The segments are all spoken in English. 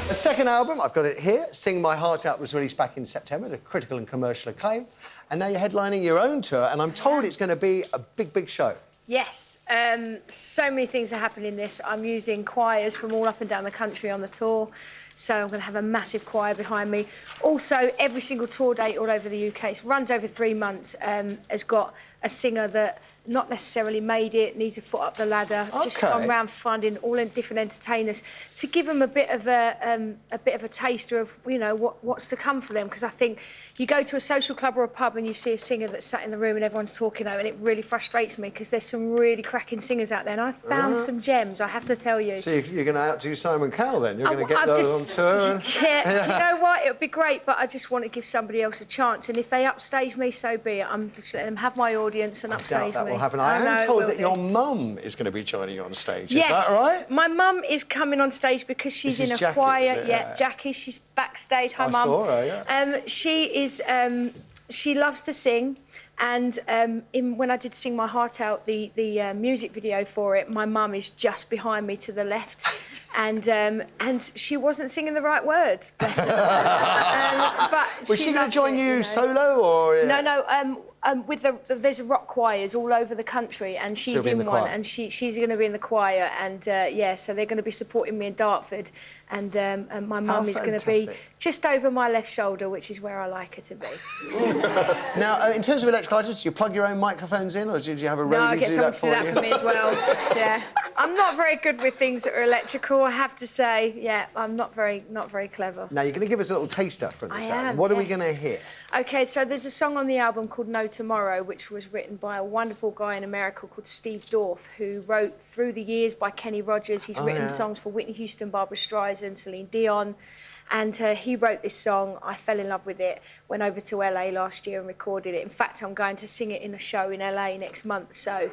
The second album, I've got it here, Sing My Heart Out, was released back in September to critical and commercial acclaim. And now you're headlining your own tour, and I'm told it's going to be a big, big show. Yes, so many things are happening in this. I'm using choirs from all up and down the country on the tour, so I'm going to have a massive choir behind me. Also, every single tour date all over the UK, it runs over 3 months, has got a singer that not necessarily made it, needs a foot up the ladder. Okay. Just gone round finding all different entertainers to give them a bit of a taster of, you know, what's to come for them. Because I think you go to a social club or a pub and you see a singer that's sat in the room and everyone's talking over, and it really frustrates me because there's some really cracking singers out there, and I found some gems, I have to tell you. So you're going to outdo Simon Cowell then? You're going to get those on tour? Yeah, you know what? It would be great, but I just want to give somebody else a chance. And if they upstage me, so be it. I'm just letting them have my audience and upstage me. Happen. I am told that your mum is going to be joining you on stage. Yes. Is that right? My mum is coming on stage because she's in a Jackie, choir. Yeah, Jackie. She's backstage. Hi, Mum. I saw her. Yeah. She is. She loves to sing, and when I did Sing My Heart Out, the music video for it, my mum is just behind me to the left, and she wasn't singing the right words. Bless her. But was she going to join you solo or? No. There's rock choirs all over the country, and she's in one, and she's going to be in the choir, and yeah, so they're going to be supporting me in Dartford, and my mum is going to be just over my left shoulder, which is where I like her to be. Now, in terms of electrical items, do you plug your own microphones in, or do you have a roadie to do that for you? No, I get someone to do that for me as well. Yeah, I'm not very good with things that are electrical, I have to say. Yeah, I'm not very clever. Now, you're going to give us a little taster from this album. What are we going to hear? OK, so there's a song on the album called No Tomorrow, which was written by a wonderful guy in America called Steve Dorff, who wrote Through the Years by Kenny Rogers. He's written songs for Whitney Houston, Barbra Streisand, Celine Dion. And he wrote this song. I fell in love with it, went over to LA last year and recorded it. In fact, I'm going to sing it in a show in LA next month. So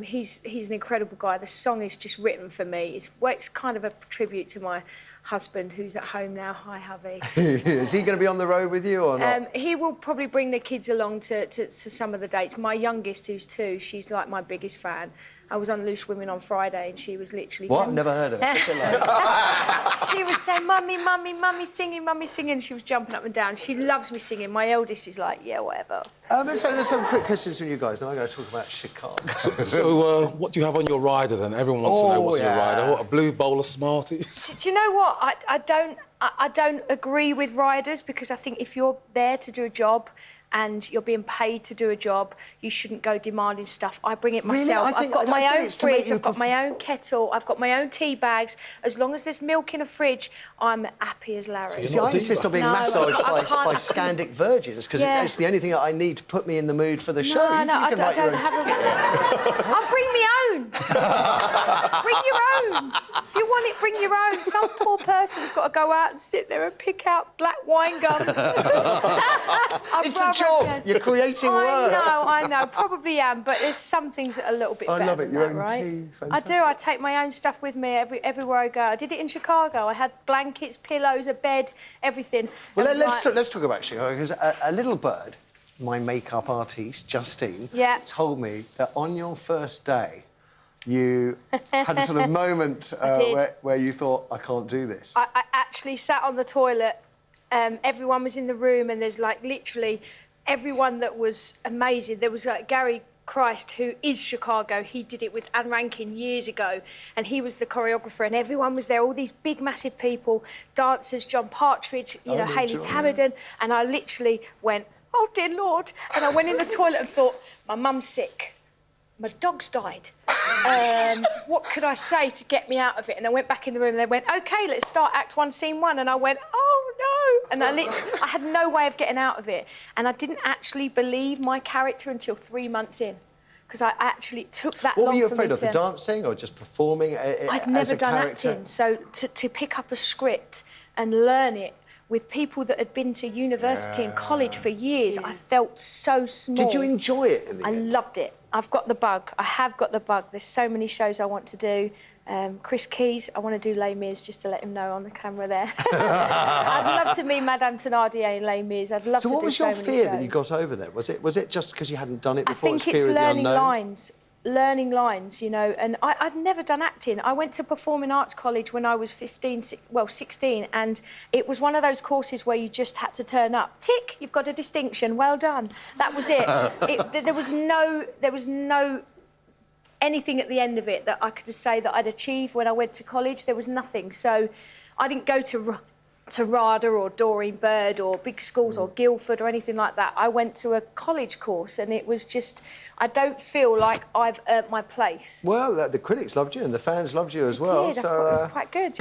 he's an incredible guy. The song is just written for me. It's kind of a tribute to my husband, who's at home now. Hi, hubby. Is he going to be on the road with you or not? He will probably bring the kids along to some of the dates. My youngest, who's 2, she's like my biggest fan. I was on Loose Women on Friday, and she was literally... What? Never heard of it. What's it like? She was saying, Mummy, Mummy, Mummy singing, Mummy singing. She was jumping up and down. She loves me singing. My eldest is like, yeah, whatever. Let's have some quick questions from you guys. Then I'm going to talk about Chicago. So, what do you have on your rider, then? Everyone wants to know what's on your rider. What, a blue bowl of Smarties? Do you know what? I don't agree with riders, because I think if you're there to do a job and you're being paid to do a job, you shouldn't go demanding stuff. I bring it myself. Really? I've got my own fridge, I've got my own kettle, I've got my own tea bags. As long as there's milk in a fridge, I'm happy as Larry. See, I insist on being massaged by Scandic Virgins, because it's the only thing that I need to put me in the mood for the show. No, I don't have a... I'll bring my own. Bring your own. If you want it, bring your own. Some poor person's got to go out and sit there and pick out black wine gum. It's a job. You're creating work. I know. Probably am, but there's some things that are a little bit better. I love it. Your own right? tea. I do. I take my own stuff with me everywhere I go. I did it in Chicago. I had blankets, pillows, a bed, everything. Well, let's talk about Chicago, because a little bird, my makeup artiste, Justine, told me that on your first day, you had a sort of moment where you thought, I can't do this. I actually sat on the toilet. Everyone was in the room, and there's like literally everyone that was amazing. There was like Gary Christ, who is Chicago. He did it with Anne Rankin years ago, and he was the choreographer, and everyone was there, all these big, massive people, dancers, John Partridge, you know, Hayley Tamiden, and I literally went, oh, dear Lord, and I went in the toilet and thought, my mum's sick. My dog's died. What could I say to get me out of it? And I went back in the room and they went, OK, let's start Act 1, Scene 1. And I went, oh, no. And I had no way of getting out of it. And I didn't actually believe my character until 3 months in, because I actually took that long. What were you afraid of, the dancing or just performing I'd never done acting, so to pick up a script and learn it with people that had been to university and college for years, I felt so small. Did you enjoy it in the end? I loved it. I've got the bug. I have got the bug. There's so many shows I want to do. Chris Keys, I want to do Les Mis, just to let him know on the camera there. I'd love to meet Madame Thénardier in Les Mis. I'd love to do so many shows. So what was your fear that you got over there? Was it just because you hadn't done it before? I think it's learning lines. learning lines, you know, and I'd never done acting. I went to Performing Arts College when I was 16, and it was one of those courses where you just had to turn up. Tick, you've got a distinction, well done. That was it. There was no anything at the end of it that I could say that I'd achieved when I went to college. There was nothing. So I didn't go to RADA or Doreen Bird or big schools or Guildford or anything like that. I went to a college course, and it was just, I don't feel like I've earned my place. Well, the critics loved you and the fans loved you as well. I thought it was quite good.